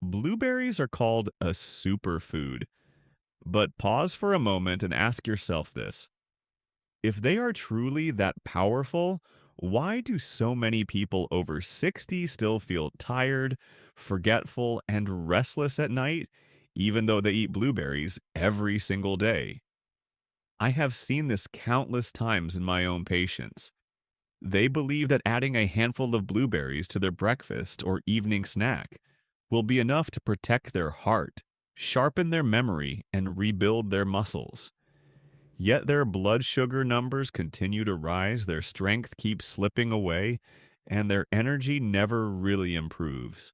Blueberries are called a superfood, but pause for a moment and ask yourself this. If they are truly that powerful, why do so many people over 60 still feel tired, forgetful, and restless at night, even though they eat blueberries every single day? I have seen this countless times in my own patients. They believe that adding a handful of blueberries to their breakfast or evening snack will be enough to protect their heart, sharpen their memory, and rebuild their muscles. Yet their blood sugar numbers continue to rise, their strength keeps slipping away, and their energy never really improves.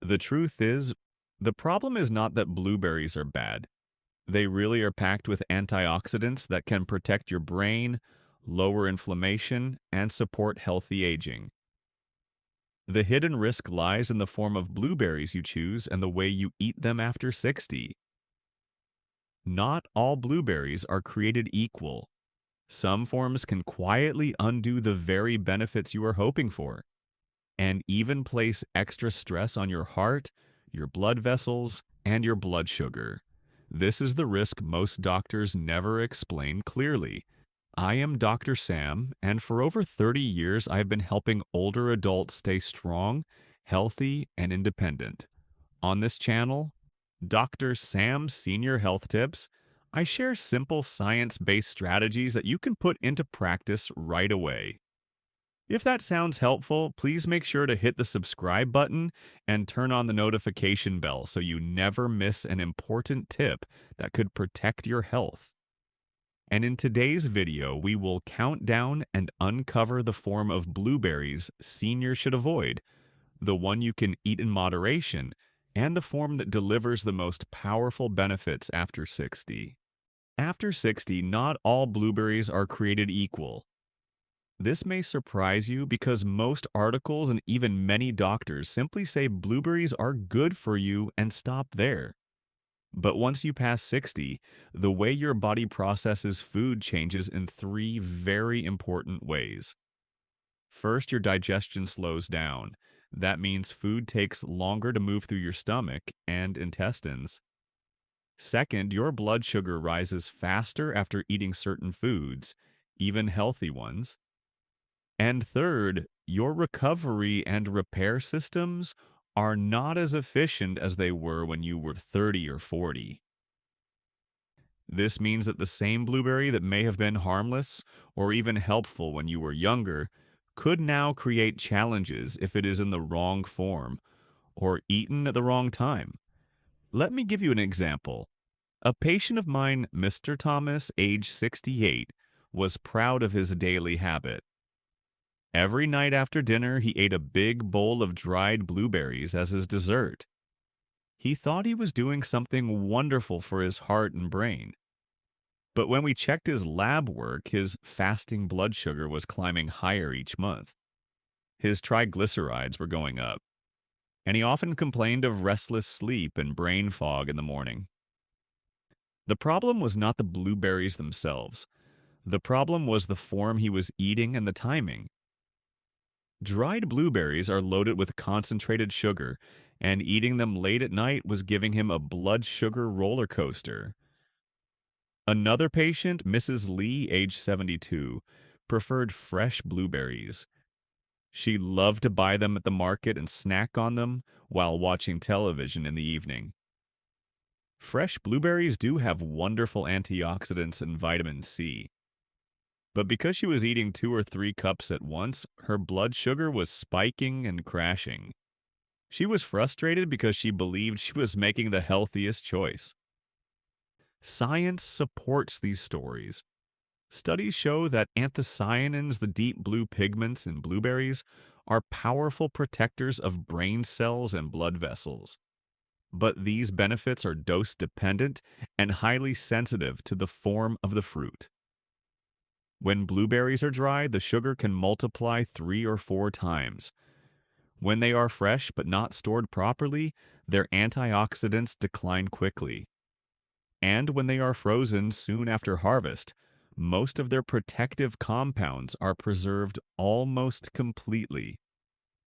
The truth is, the problem is not that blueberries are bad. They really are packed with antioxidants that can protect your brain, lower inflammation, and support healthy aging. The hidden risk lies in the form of blueberries you choose and the way you eat them after 60. Not all blueberries are created equal. Some forms can quietly undo the very benefits you are hoping for, and even place extra stress on your heart, your blood vessels, and your blood sugar. This is the risk most doctors never explain clearly. I am Dr. Sam, and for over 30 years, I've been helping older adults stay strong, healthy, and independent. On this channel, Dr. Sam's Senior Health Tips, I share simple science-based strategies that you can put into practice right away. If that sounds helpful, please make sure to hit the subscribe button and turn on the notification bell so you never miss an important tip that could protect your health. And in today's video, we will count down and uncover the form of blueberries seniors should avoid, the one you can eat in moderation, and the form that delivers the most powerful benefits after 60. After 60, not all blueberries are created equal. This may surprise you because most articles and even many doctors simply say blueberries are good for you and stop there. But once you pass 60, the way your body processes food changes in three very important ways. First, your digestion slows down. That means food takes longer to move through your stomach and intestines. Second, your blood sugar rises faster after eating certain foods, even healthy ones. And third, your recovery and repair systems are not as efficient as they were when you were 30 or 40. This means that the same blueberry that may have been harmless or even helpful when you were younger could now create challenges if it is in the wrong form or eaten at the wrong time. Let me give you an example. A patient of mine, Mr. Thomas, age 68, was proud of his daily habit. Every night after dinner, he ate a big bowl of dried blueberries as his dessert. He thought he was doing something wonderful for his heart and brain. But when we checked his lab work, his fasting blood sugar was climbing higher each month. His triglycerides were going up, and he often complained of restless sleep and brain fog in the morning. The problem was not the blueberries themselves. The problem was the form he was eating and the timing. Dried blueberries are loaded with concentrated sugar, and eating them late at night was giving him a blood sugar roller coaster. Another patient, Mrs. Lee, age 72, preferred fresh blueberries. She loved to buy them at the market and snack on them while watching television in the evening. Fresh blueberries do have wonderful antioxidants and vitamin C. But because she was eating 2 or 3 cups at once, her blood sugar was spiking and crashing. She was frustrated because she believed she was making the healthiest choice. Science supports these stories. Studies show that anthocyanins, the deep blue pigments in blueberries, are powerful protectors of brain cells and blood vessels. But these benefits are dose-dependent and highly sensitive to the form of the fruit. When blueberries are dry, the sugar can multiply 3 or 4 times. When they are fresh but not stored properly, their antioxidants decline quickly. And when they are frozen soon after harvest, most of their protective compounds are preserved almost completely.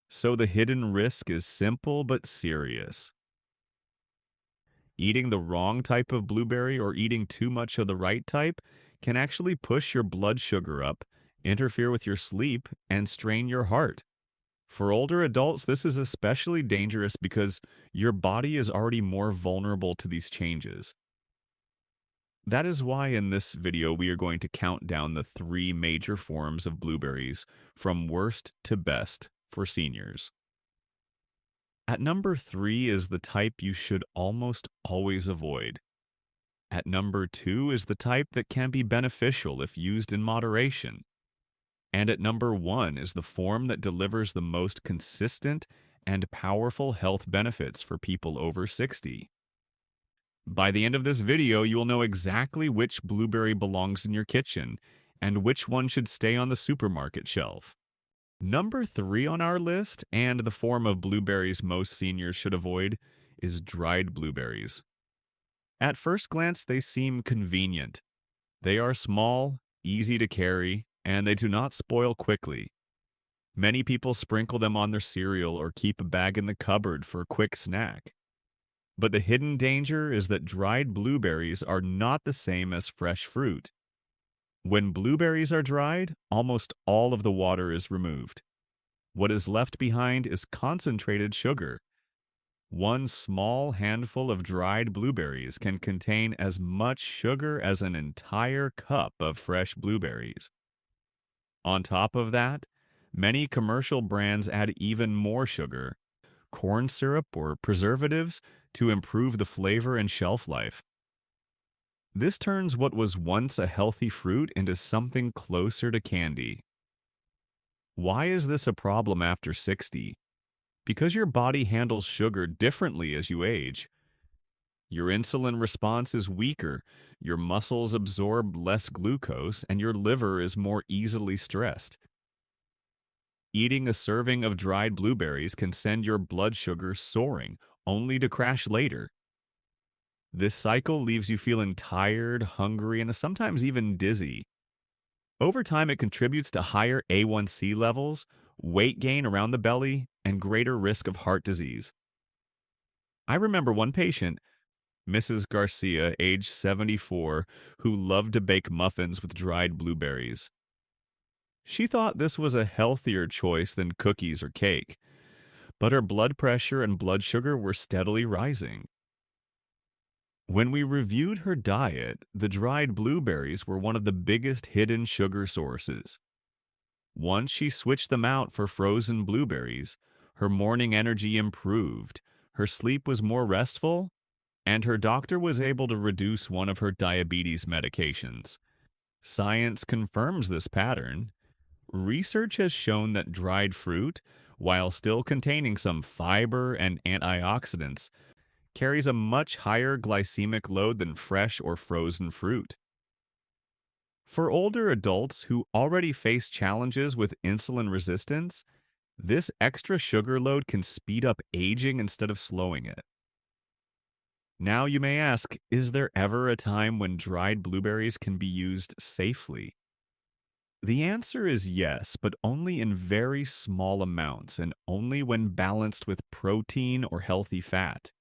So the hidden risk is simple but serious. Eating the wrong type of blueberry or eating too much of the right type can actually push your blood sugar up, interfere with your sleep, and strain your heart. For older adults, this is especially dangerous because your body is already more vulnerable to these changes. That is why in this video we are going to count down the three major forms of blueberries from worst to best for seniors. At number 3 is the type you should almost always avoid. At number 2 is the type that can be beneficial if used in moderation. And at number 1 is the form that delivers the most consistent and powerful health benefits for people over 60. By the end of this video, you will know exactly which blueberry belongs in your kitchen and which one should stay on the supermarket shelf. Number 3 on our list, and the form of blueberries most seniors should avoid, is dried blueberries. At first glance, they seem convenient. They are small, easy to carry, and they do not spoil quickly. Many people sprinkle them on their cereal or keep a bag in the cupboard for a quick snack. But the hidden danger is that dried blueberries are not the same as fresh fruit. When blueberries are dried, almost all of the water is removed. What is left behind is concentrated sugar. One small handful of dried blueberries can contain as much sugar as an entire cup of fresh blueberries. On top of that, many commercial brands add even more sugar, corn syrup, or preservatives to improve the flavor and shelf life. This turns what was once a healthy fruit into something closer to candy. Why is this a problem after 60? Because your body handles sugar differently as you age. Your insulin response is weaker, your muscles absorb less glucose, and your liver is more easily stressed. Eating a serving of dried blueberries can send your blood sugar soaring, only to crash later. This cycle leaves you feeling tired, hungry, and sometimes even dizzy. Over time, it contributes to higher A1C levels, weight gain around the belly, and greater risk of heart disease. I remember one patient, Mrs. Garcia, age 74, who loved to bake muffins with dried blueberries. She thought this was a healthier choice than cookies or cake, but her blood pressure and blood sugar were steadily rising. When we reviewed her diet, the dried blueberries were one of the biggest hidden sugar sources. Once she switched them out for frozen blueberries, her morning energy improved, her sleep was more restful, and her doctor was able to reduce one of her diabetes medications. Science confirms this pattern. Research has shown that dried fruit, while still containing some fiber and antioxidants, carries a much higher glycemic load than fresh or frozen fruit. For older adults who already face challenges with insulin resistance, this extra sugar load can speed up aging instead of slowing it. Now you may ask, is there ever a time when dried blueberries can be used safely? The answer is yes, but only in very small amounts and only when balanced with protein or healthy fat.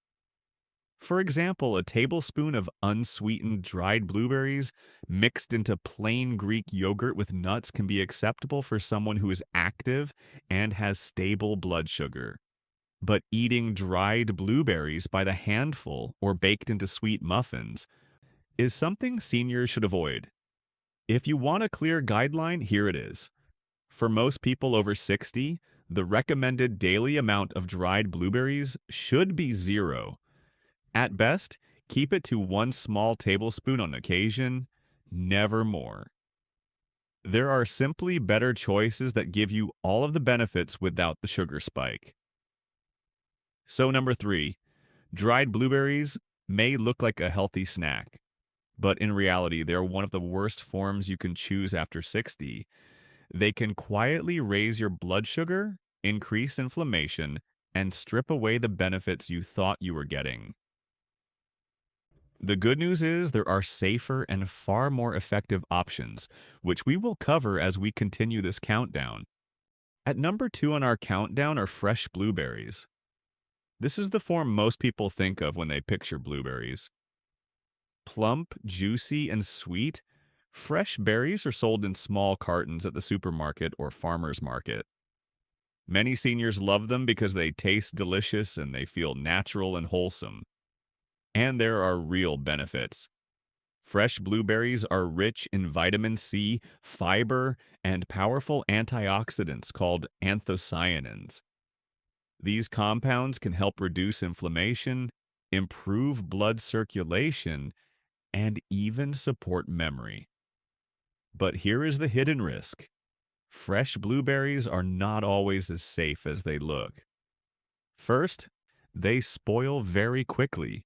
For example, a tablespoon of unsweetened dried blueberries mixed into plain Greek yogurt with nuts can be acceptable for someone who is active and has stable blood sugar. But eating dried blueberries by the handful or baked into sweet muffins is something seniors should avoid. If you want a clear guideline, here it is. For most people over 60, the recommended daily amount of dried blueberries should be 0. At best, keep it to 1 small tablespoon on occasion, never more. There are simply better choices that give you all of the benefits without the sugar spike. So number 3, dried blueberries may look like a healthy snack, but in reality, they're one of the worst forms you can choose after 60. They can quietly raise your blood sugar, increase inflammation, and strip away the benefits you thought you were getting. The good news is there are safer and far more effective options, which we will cover as we continue this countdown. At number 2 on our countdown are fresh blueberries. This is the form most people think of when they picture blueberries. Plump, juicy, and sweet, fresh berries are sold in small cartons at the supermarket or farmer's market. Many seniors love them because they taste delicious and they feel natural and wholesome. And there are real benefits. Fresh blueberries are rich in vitamin C, fiber, and powerful antioxidants called anthocyanins. These compounds can help reduce inflammation, improve blood circulation, and even support memory. But here is the hidden risk. Fresh blueberries are not always as safe as they look. First, they spoil very quickly.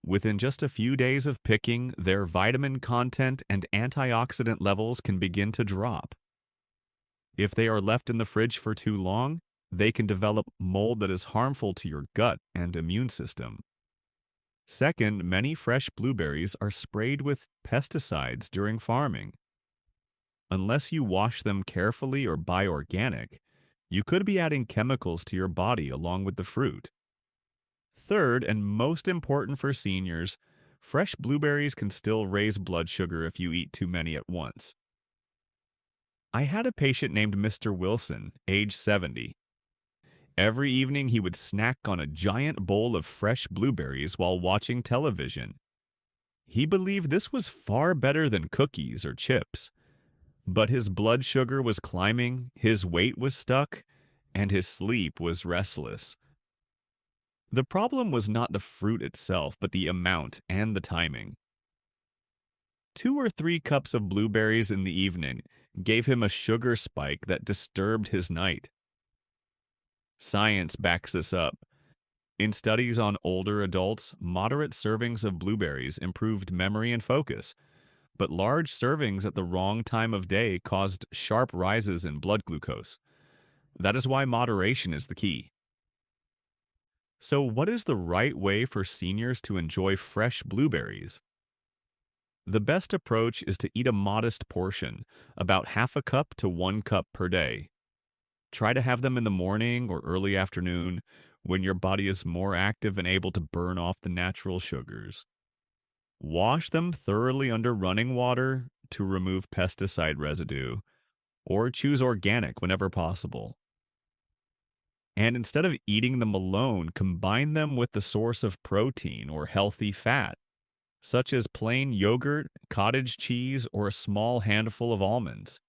Within just a few days of picking, their vitamin content and antioxidant levels can begin to drop. If they are left in the fridge for too long, they can develop mold that is harmful to your gut and immune system. Second, many fresh blueberries are sprayed with pesticides during farming. Unless you wash them carefully or buy organic, you could be adding chemicals to your body along with the fruit. Third, and most important for seniors, fresh blueberries can still raise blood sugar if you eat too many at once. I had a patient named Mr. Wilson, age 70. Every evening he would snack on a giant bowl of fresh blueberries while watching television. He believed this was far better than cookies or chips. But his blood sugar was climbing, his weight was stuck, and his sleep was restless. The problem was not the fruit itself, but the amount and the timing. 2 or 3 cups of blueberries in the evening gave him a sugar spike that disturbed his night. Science backs this up. In studies on older adults, moderate servings of blueberries improved memory and focus, but large servings at the wrong time of day caused sharp rises in blood glucose. That is why moderation is the key. So, what is the right way for seniors to enjoy fresh blueberries? The best approach is to eat a modest portion, about half a cup to 1 cup per day. Try to have them in the morning or early afternoon when your body is more active and able to burn off the natural sugars. Wash them thoroughly under running water to remove pesticide residue, or choose organic whenever possible. And instead of eating them alone, combine them with the source of protein or healthy fat, such as plain yogurt, cottage cheese, or a small handful of almonds.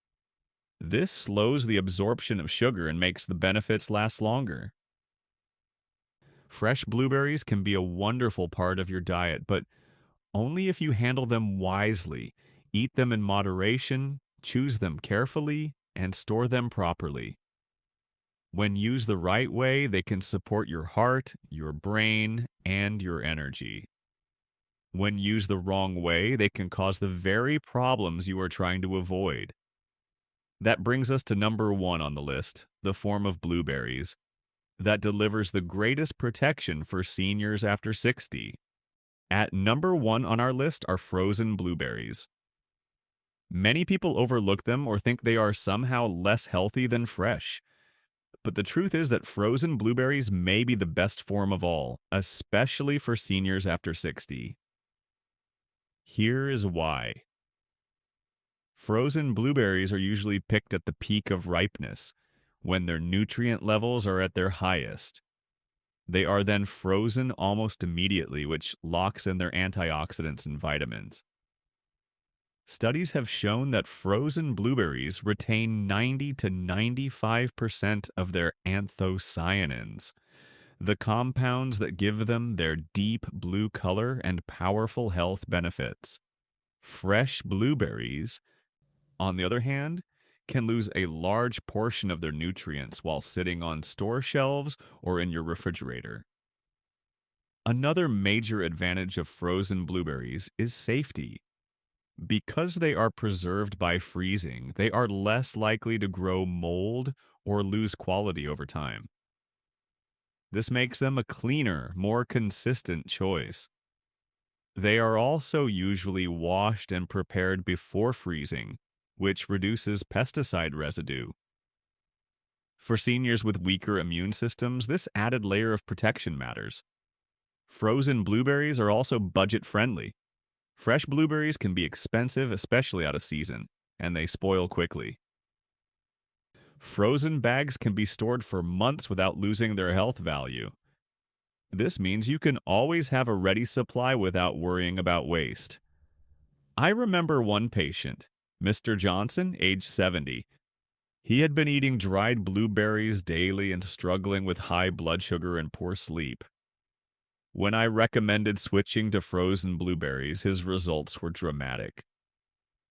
This slows the absorption of sugar and makes the benefits last longer. Fresh blueberries can be a wonderful part of your diet, but only if you handle them wisely, eat them in moderation, choose them carefully, and store them properly. When used the right way, they can support your heart, your brain, and your energy. When used the wrong way, they can cause the very problems you are trying to avoid. That brings us to number 1 on the list, the form of blueberries, that delivers the greatest protection for seniors after 60. At number 1 on our list are frozen blueberries. Many people overlook them or think they are somehow less healthy than fresh. But the truth is that frozen blueberries may be the best form of all, especially for seniors after 60. Here is why. Frozen blueberries are usually picked at the peak of ripeness, when their nutrient levels are at their highest. They are then frozen almost immediately, which locks in their antioxidants and vitamins. Studies have shown that frozen blueberries retain 90 to 95% of their anthocyanins, the compounds that give them their deep blue color and powerful health benefits. Fresh blueberries, on the other hand, can lose a large portion of their nutrients while sitting on store shelves or in your refrigerator. Another major advantage of frozen blueberries is safety. Because they are preserved by freezing, they are less likely to grow mold or lose quality over time. This makes them a cleaner, more consistent choice. They are also usually washed and prepared before freezing, which reduces pesticide residue. For seniors with weaker immune systems, this added layer of protection matters. Frozen blueberries are also budget friendly. Fresh blueberries can be expensive, especially out of season, and they spoil quickly. Frozen bags can be stored for months without losing their health value. This means you can always have a ready supply without worrying about waste. I remember one patient, Mr. Johnson, age 70. He had been eating dried blueberries daily and struggling with high blood sugar and poor sleep. When I recommended switching to frozen blueberries, his results were dramatic.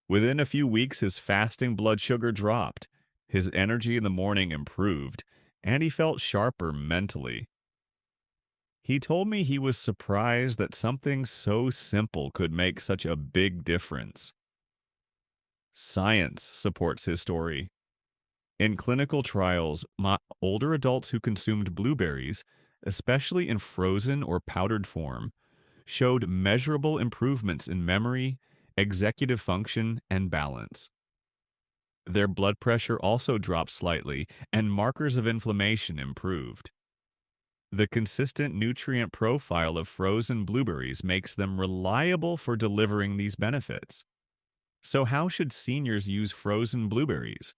Within a few weeks, his fasting blood sugar dropped, his energy in the morning improved, and he felt sharper mentally. He told me he was surprised that something so simple could make such a big difference. Science supports his story. In clinical trials, older adults who consumed blueberries, especially in frozen or powdered form, showed measurable improvements in memory, executive function, and balance. Their blood pressure also dropped slightly, and markers of inflammation improved. The consistent nutrient profile of frozen blueberries makes them reliable for delivering these benefits. So how should seniors use frozen blueberries?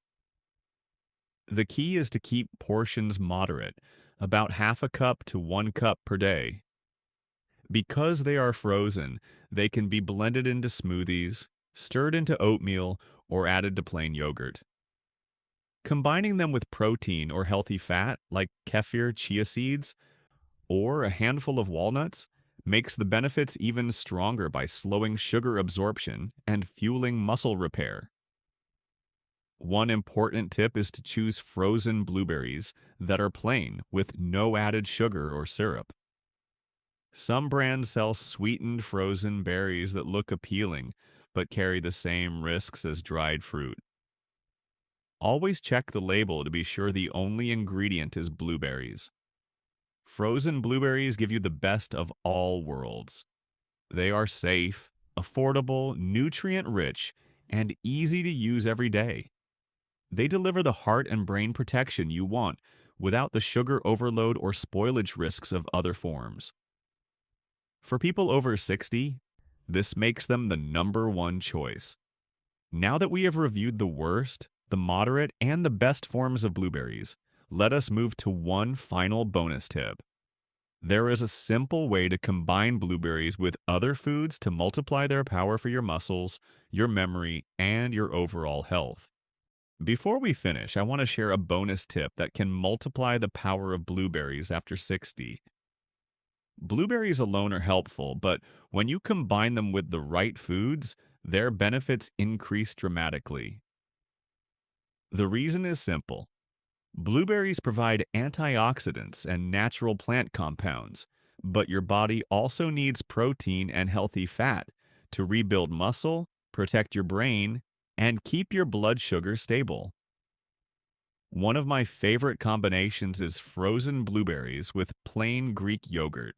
The key is to keep portions moderate, about half a cup to 1 cup per day. Because they are frozen, they can be blended into smoothies, stirred into oatmeal, or added to plain yogurt. Combining them with protein or healthy fat, like kefir, chia seeds, or a handful of walnuts, makes the benefits even stronger by slowing sugar absorption and fueling muscle repair. One important tip is to choose frozen blueberries that are plain with no added sugar or syrup. Some brands sell sweetened frozen berries that look appealing but carry the same risks as dried fruit. Always check the label to be sure the only ingredient is blueberries. Frozen blueberries give you the best of all worlds. They are safe, affordable, nutrient-rich, and easy to use every day. They deliver the heart and brain protection you want without the sugar overload or spoilage risks of other forms. For people over 60, this makes them the #1 choice. Now that we have reviewed the worst, the moderate, and the best forms of blueberries, let us move to one final bonus tip. There is a simple way to combine blueberries with other foods to multiply their power for your muscles, your memory, and your overall health. Before we finish, I want to share a bonus tip that can multiply the power of blueberries after 60. Blueberries alone are helpful, but when you combine them with the right foods, their benefits increase dramatically. The reason is simple. Blueberries provide antioxidants and natural plant compounds, but your body also needs protein and healthy fat to rebuild muscle, protect your brain, and keep your blood sugar stable. One of my favorite combinations is frozen blueberries with plain Greek yogurt.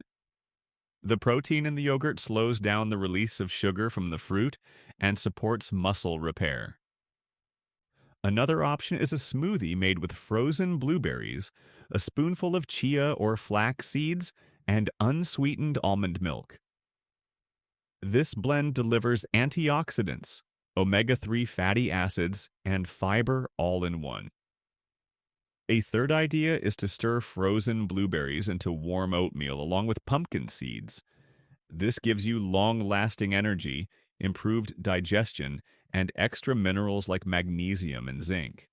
The protein in the yogurt slows down the release of sugar from the fruit and supports muscle repair. Another option is a smoothie made with frozen blueberries, a spoonful of chia or flax seeds, and unsweetened almond milk. This blend delivers antioxidants, omega-3 fatty acids, and fiber all in one. A third idea is to stir frozen blueberries into warm oatmeal along with pumpkin seeds. This gives you long-lasting energy, improved digestion, and extra minerals like magnesium and zinc.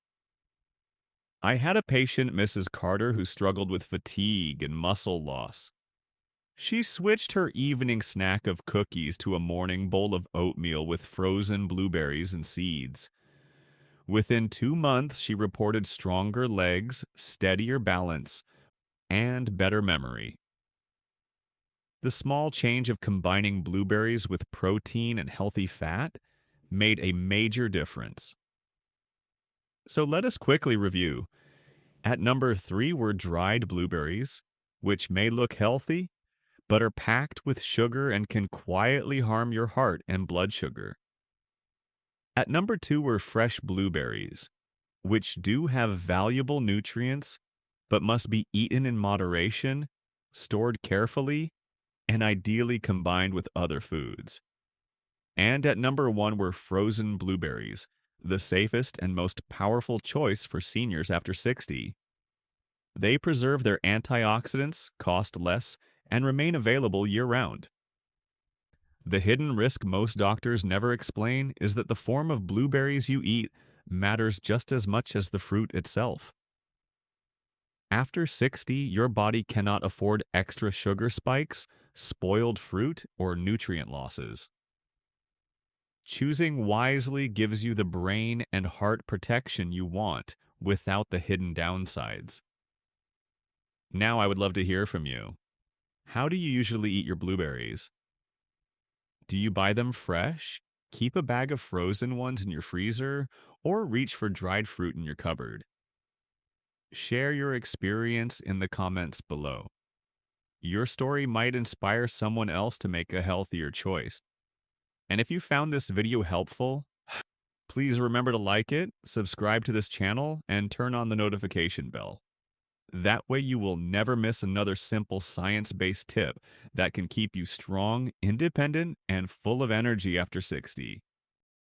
I had a patient, Mrs. Carter, who struggled with fatigue and muscle loss. She switched her evening snack of cookies to a morning bowl of oatmeal with frozen blueberries and seeds. Within 2 months, she reported stronger legs, steadier balance, and better memory. The small change of combining blueberries with protein and healthy fat made a major difference. So let us quickly review. At number 3 were dried blueberries, which may look healthy, but are packed with sugar and can quietly harm your heart and blood sugar. At number 2 were fresh blueberries. which do have valuable nutrients but must be eaten in moderation, stored carefully, and ideally combined with other foods. And at number one were frozen blueberries, the safest and most powerful choice for seniors after 60. They preserve their antioxidants, cost less, and remain available year round. The hidden risk most doctors never explain is that the form of blueberries you eat matters just as much as the fruit itself. After 60, your body cannot afford extra sugar spikes, spoiled fruit, or nutrient losses. Choosing wisely gives you the brain and heart protection you want without the hidden downsides. Now I would love to hear from you. How do you usually eat your blueberries? Do you buy them fresh, keep a bag of frozen ones in your freezer, or reach for dried fruit in your cupboard? Share your experience in the comments below. Your story might inspire someone else to make a healthier choice. And if you found this video helpful, please remember to like it, subscribe to this channel, and turn on the notification bell. That way you will never miss another simple science-based tip that can keep you strong, independent, and full of energy after 60.